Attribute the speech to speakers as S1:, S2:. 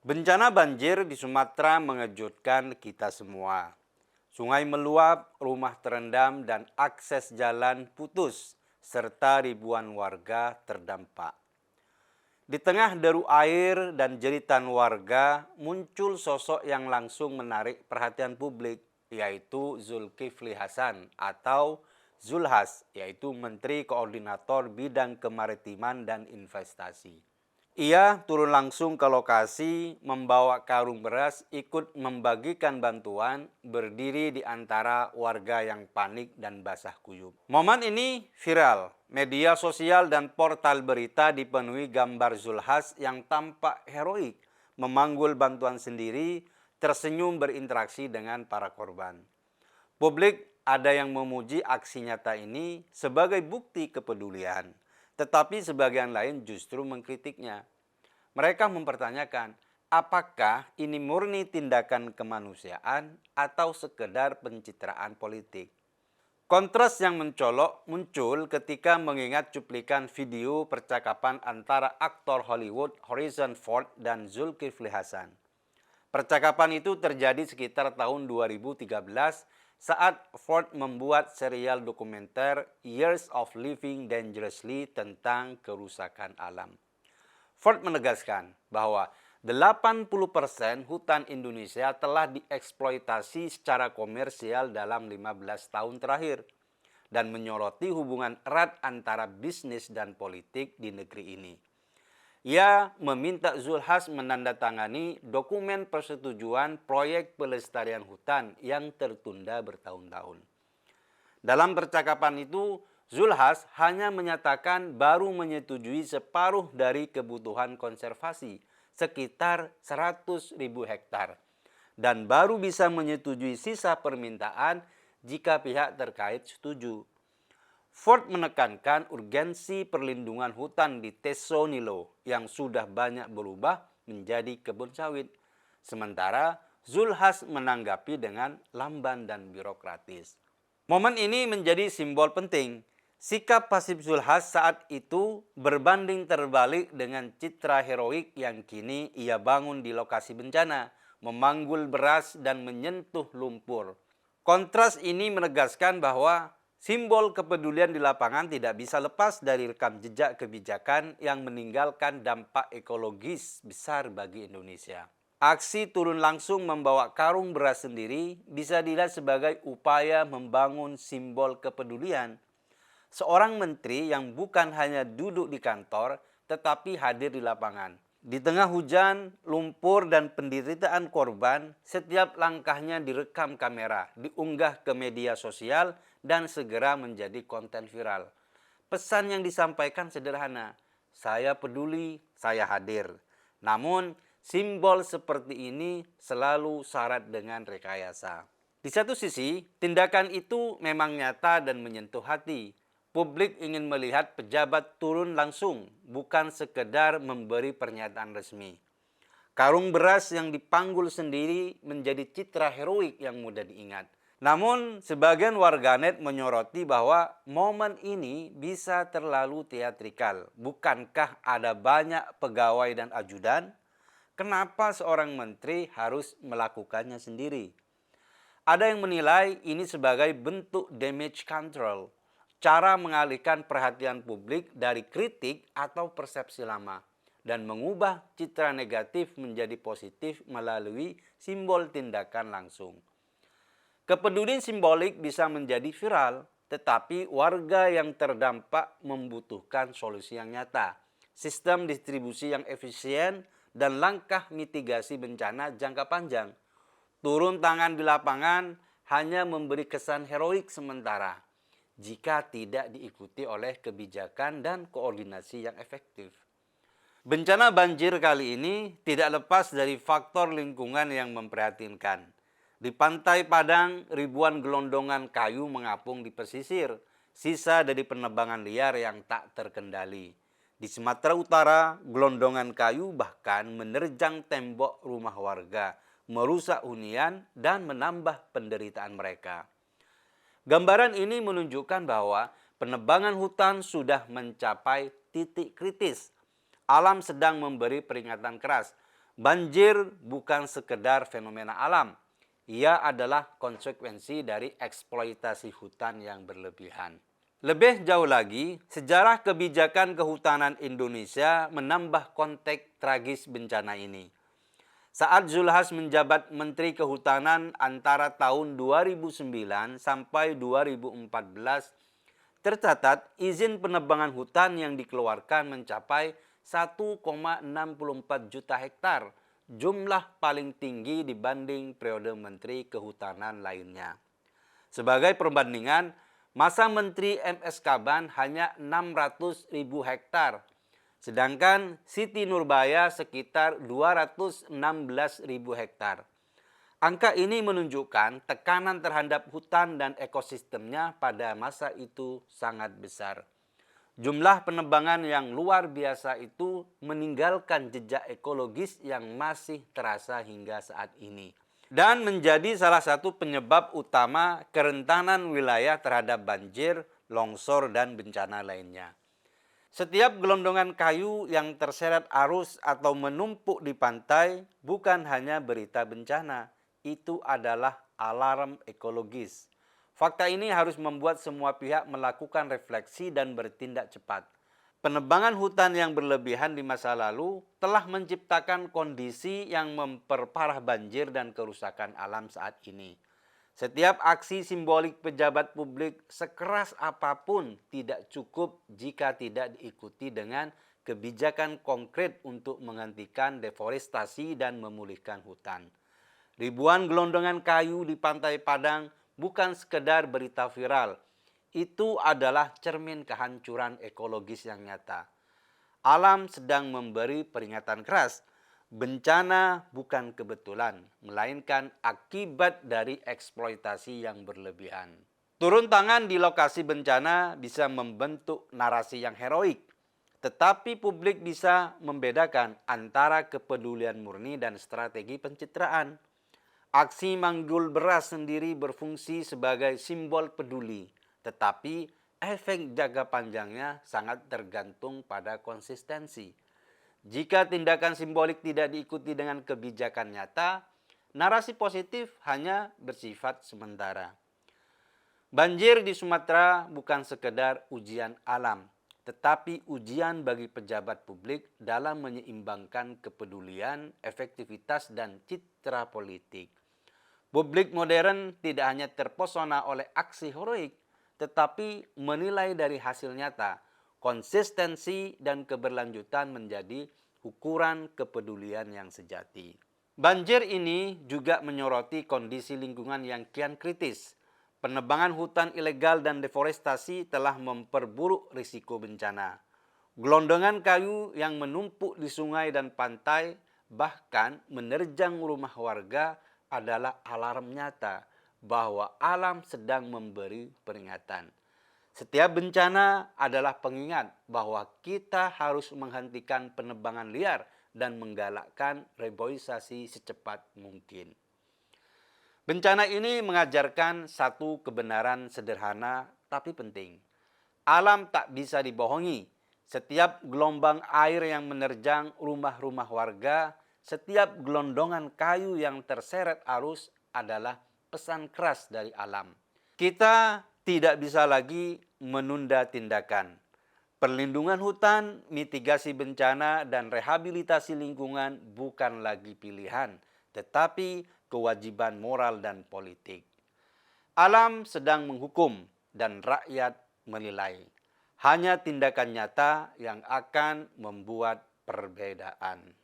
S1: Bencana banjir di Sumatera mengejutkan kita semua. Sungai meluap, rumah terendam, dan akses jalan putus, serta ribuan warga terdampak. Di tengah deru air dan jeritan warga, muncul sosok yang langsung menarik perhatian publik, yaitu Zulkifli Hasan atau Zulhas, yaitu Menteri Koordinator Bidang Kemaritiman dan Investasi. Ia turun langsung ke lokasi, membawa karung beras, ikut membagikan bantuan, berdiri di antara warga yang panik dan basah kuyup. Momen ini viral. Media sosial dan portal berita dipenuhi gambar Zulhas yang tampak heroik, memanggul bantuan sendiri, tersenyum berinteraksi dengan para korban. Publik ada yang memuji aksi nyata ini sebagai bukti kepedulian, tetapi sebagian lain justru mengkritiknya. Mereka mempertanyakan, apakah ini murni tindakan kemanusiaan atau sekedar pencitraan politik? Kontras yang mencolok muncul ketika mengingat cuplikan video percakapan antara aktor Hollywood Harrison Ford dan Zulkifli Hasan. Percakapan itu terjadi sekitar tahun 2013 saat Ford membuat serial dokumenter Years of Living Dangerously tentang kerusakan alam. Ford menegaskan bahwa 80% hutan Indonesia telah dieksploitasi secara komersial dalam 15 tahun terakhir dan menyoroti hubungan erat antara bisnis dan politik di negeri ini. Ia meminta Zulhas menandatangani dokumen persetujuan proyek pelestarian hutan yang tertunda bertahun-tahun. Dalam percakapan itu, Zulhas hanya menyatakan baru menyetujui separuh dari kebutuhan konservasi, sekitar 100.000 hektar, dan baru bisa menyetujui sisa permintaan jika pihak terkait setuju. Ford menekankan urgensi perlindungan hutan di Tesonilo yang sudah banyak berubah menjadi kebun sawit. Sementara Zulhas menanggapi dengan lamban dan birokratis. Momen ini menjadi simbol penting. Sikap pasif Zulhas saat itu berbanding terbalik dengan citra heroik yang kini ia bangun di lokasi bencana, memanggul beras dan menyentuh lumpur. Kontras ini menegaskan bahwa simbol kepedulian di lapangan tidak bisa lepas dari rekam jejak kebijakan yang meninggalkan dampak ekologis besar bagi Indonesia. Aksi turun langsung membawa karung beras sendiri bisa dilihat sebagai upaya membangun simbol kepedulian. Seorang menteri yang bukan hanya duduk di kantor, tetapi hadir di lapangan. Di tengah hujan, lumpur, dan penderitaan korban, setiap langkahnya direkam kamera, diunggah ke media sosial, dan segera menjadi konten viral. Pesan yang disampaikan sederhana, saya peduli, saya hadir. Namun, simbol seperti ini selalu syarat dengan rekayasa. Di satu sisi, tindakan itu memang nyata dan menyentuh hati. Publik ingin melihat pejabat turun langsung, bukan sekedar memberi pernyataan resmi. Karung beras yang dipanggul sendiri menjadi citra heroik yang mudah diingat. Namun, sebagian warganet menyoroti bahwa momen ini bisa terlalu teatrikal. Bukankah ada banyak pegawai dan ajudan? Kenapa seorang menteri harus melakukannya sendiri? Ada yang menilai ini sebagai bentuk damage control, cara mengalihkan perhatian publik dari kritik atau persepsi lama dan mengubah citra negatif menjadi positif melalui simbol tindakan langsung. Kepedulian simbolik bisa menjadi viral, tetapi warga yang terdampak membutuhkan solusi yang nyata, sistem distribusi yang efisien, dan langkah mitigasi bencana jangka panjang. Turun tangan di lapangan hanya memberi kesan heroik sementara jika tidak diikuti oleh kebijakan dan koordinasi yang efektif. Bencana banjir kali ini tidak lepas dari faktor lingkungan yang memprihatinkan. Di pantai Padang, ribuan gelondongan kayu mengapung di pesisir, sisa dari penebangan liar yang tak terkendali. Di Sumatera Utara, gelondongan kayu bahkan menerjang tembok rumah warga, merusak hunian, dan menambah penderitaan mereka. Gambaran ini menunjukkan bahwa penebangan hutan sudah mencapai titik kritis. Alam sedang memberi peringatan keras Banjir bukan sekedar fenomena alam, ia adalah konsekuensi dari eksploitasi hutan yang berlebihan. Lebih jauh lagi, sejarah kebijakan kehutanan Indonesia menambah konteks tragis bencana ini. Saat Zulhas menjabat Menteri Kehutanan antara tahun 2009 sampai 2014, tercatat izin penebangan hutan yang dikeluarkan mencapai 1,64 juta hektar, jumlah paling tinggi dibanding periode Menteri Kehutanan lainnya. Sebagai perbandingan, masa Menteri MS Kaban hanya 600.000 hektar, sedangkan Siti Nurbaya sekitar 216.000 hektar. Angka ini menunjukkan tekanan terhadap hutan dan ekosistemnya pada masa itu sangat besar. Jumlah penebangan yang luar biasa itu meninggalkan jejak ekologis yang masih terasa hingga saat ini. Dan menjadi salah satu penyebab utama kerentanan wilayah terhadap banjir, longsor, dan bencana lainnya. Setiap gelondongan kayu yang terseret arus atau menumpuk di pantai bukan hanya berita bencana, itu adalah alarm ekologis. Fakta ini harus membuat semua pihak melakukan refleksi dan bertindak cepat. Penebangan hutan yang berlebihan di masa lalu telah menciptakan kondisi yang memperparah banjir dan kerusakan alam saat ini. Setiap aksi simbolik pejabat publik sekeras apapun tidak cukup jika tidak diikuti dengan kebijakan konkret untuk menghentikan deforestasi dan memulihkan hutan. Ribuan gelondongan kayu di Pantai Padang bukan sekedar berita viral. Itu adalah cermin kehancuran ekologis yang nyata. Alam sedang memberi peringatan keras. Bencana bukan kebetulan, melainkan akibat dari eksploitasi yang berlebihan. Turun tangan di lokasi bencana bisa membentuk narasi yang heroik, tetapi publik bisa membedakan antara kepedulian murni dan strategi pencitraan. Aksi manggul beras sendiri berfungsi sebagai simbol peduli, tetapi efek jangka panjangnya sangat tergantung pada konsistensi. Jika tindakan simbolik tidak diikuti dengan kebijakan nyata, narasi positif hanya bersifat sementara. Banjir di Sumatera bukan sekedar ujian alam, tetapi ujian bagi pejabat publik dalam menyeimbangkan kepedulian, efektivitas, dan citra politik. Publik modern tidak hanya terpesona oleh aksi heroik, tetapi menilai dari hasil nyata. Konsistensi dan keberlanjutan menjadi ukuran kepedulian yang sejati. Banjir ini juga menyoroti kondisi lingkungan yang kian kritis. Penebangan hutan ilegal dan deforestasi telah memperburuk risiko bencana. Gelondongan kayu yang menumpuk di sungai dan pantai, bahkan menerjang rumah warga, adalah alarm nyata bahwa alam sedang memberi peringatan. Setiap bencana adalah pengingat bahwa kita harus menghentikan penebangan liar dan menggalakkan reboisasi secepat mungkin. Bencana ini mengajarkan satu kebenaran sederhana tapi penting. Alam tak bisa dibohongi. Setiap gelombang air yang menerjang rumah-rumah warga, setiap gelondongan kayu yang terseret arus adalah pesan keras dari alam. Kita tidak bisa lagi menunda tindakan. Perlindungan hutan, mitigasi bencana, dan rehabilitasi lingkungan bukan lagi pilihan, tetapi kewajiban moral dan politik. Alam sedang menghukum dan rakyat menilai. Hanya tindakan nyata yang akan membuat perbedaan.